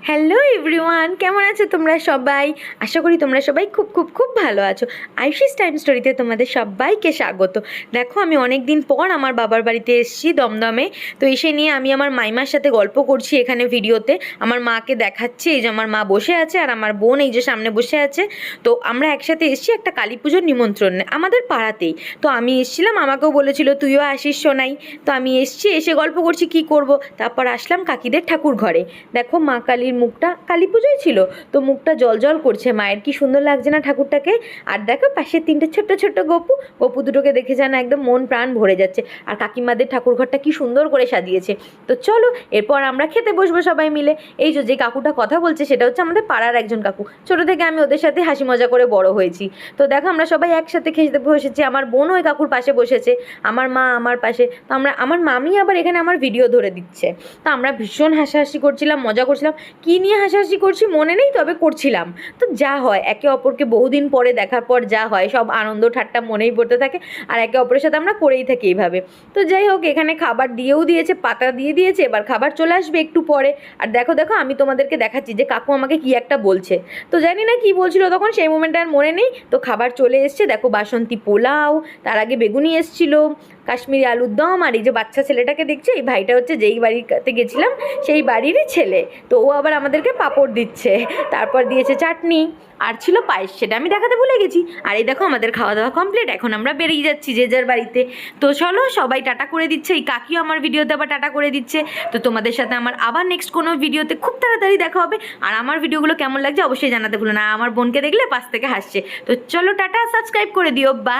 Hello everyone, কেমন আছো তোমরা সবাই? আশা করি তোমরা সবাই খুব খুব খুব ভালো আছো। আয়ুষিস টাইম স্টোরিতে তোমাদের সবাইকে স্বাগত। দেখো, আমি অনেক দিন পর আমার বাবার বাড়িতে এসেছি দমদমে। তো এসে নিয়ে আমি আমার মাইমার সাথে গল্প করছি এখানে ভিডিওতে। আমার মাকে দেখাচ্ছি, এই যে আমার মা বসে আছে আর আমার বোন এই যে সামনে বসে আছে। তো আমরা একসাথে এসেছি একটা কালী পুজোর নিমন্ত্রণে আমাদের পাড়াতেই। তো আমি এসেছিলাম, আমাকেও বলেছিল তুইও আসিস শোনাই। তো আমি এসেছি, এসে গল্প করছি কি করব। তারপর আসলাম কাকিদের ঠাকুর ঘরে। দেখো মা কালীর মুখটা, কালী পুজোই ছিল তো মুখটা জল জল করছে, মায়ের কি সুন্দর লাগছে না ঠাকুরটাকে। আর দেখো পাশে তিনটে ছোট্ট ছোট্ট গপু, গপু দুটোকে দেখে যেন একদম মন প্রাণ ভরে যাচ্ছে। আর কাকিমাদের ঠাকুর ঘরটা কি সুন্দর করে সাজিয়েছে। তো চলো এরপর আমরা খেতে বসবো সবাই মিলে। এই যে কাকুটা কথা বলছে সেটা হচ্ছে আমাদের পাড়ার একজন কাকু। ছোটো থেকে আমি ওদের সাথে হাসি মজা করে বড় হয়েছি। তো দেখো আমরা সবাই একসাথে খেতে বসেছি, আমার বোন ওই কাকুর পাশে বসেছে, আমার মা আমার পাশে। তো আমার মামি আবার এখানে আমার ভিডিও ধরে দিচ্ছে। তো আমরা ভীষণ হাসাহাসি করছিলাম, মজা করছিলাম। কী নিয়ে হাসাহাসি করছি মনে নেই, তবে করছিলাম। তো যা হয়, একে অপরকে বহুদিন পরে দেখার পর যা হয় সব আনন্দ ঠাট্টা মনেই পড়তে থাকে। আর একে অপরের সাথে আমরা করেই থাকি এইভাবে। তো যাই হোক, এখানে খাবার দিয়েও দিয়েছে, পাতা দিয়ে দিয়েছে, এবার খাবার চলে আসবে একটু পরে। আর দেখো দেখো আমি তোমাদেরকে দেখাচ্ছি যে কাকু আমাকে কি একটা বলছে। তো জানি না কি বলছিল তখন, সেই মোমেন্টটা আর মনে নেই। তো খাবার চলে এসছে, দেখো বাসন্তী পোলাও, তার আগে বেগুনি এসছিল, কাশ্মীরি আলুর দম। আর এই যে বাচ্চা ছেলেটাকে দেখছে, এই ভাইটা হচ্ছে যেই বাড়িতে গেছিলাম সেই বাড়িরই ছেলে। তো ও আবার আমাদেরকে পাঁপড় দিচ্ছে, তারপর দিয়েছে চাটনি, আর ছিল পায়েস, সেটা আমি দেখাতে ভুলে গেছি। আর এই দেখো আমাদের খাওয়া দাওয়া কমপ্লিট, এখন আমরা বেরিয়ে যাচ্ছি যে যার বাড়িতে। তো চলো সবাই টাটা করে দিচ্ছে, এই কাকিও আমার ভিডিওতে আবার টাটা করে দিচ্ছে। তো তোমাদের সাথে আমার আবার নেক্সট কোনো ভিডিওতে খুব তাড়াতাড়ি দেখা হবে। আর আমার ভিডিওগুলো কেমন লাগছে অবশ্যই জানাতে ভুলো না। আমার বোনকে দেখলে পাশ থেকে হাসছে। তো চলো টাটা, সাবস্ক্রাইব করে দিও, বাই।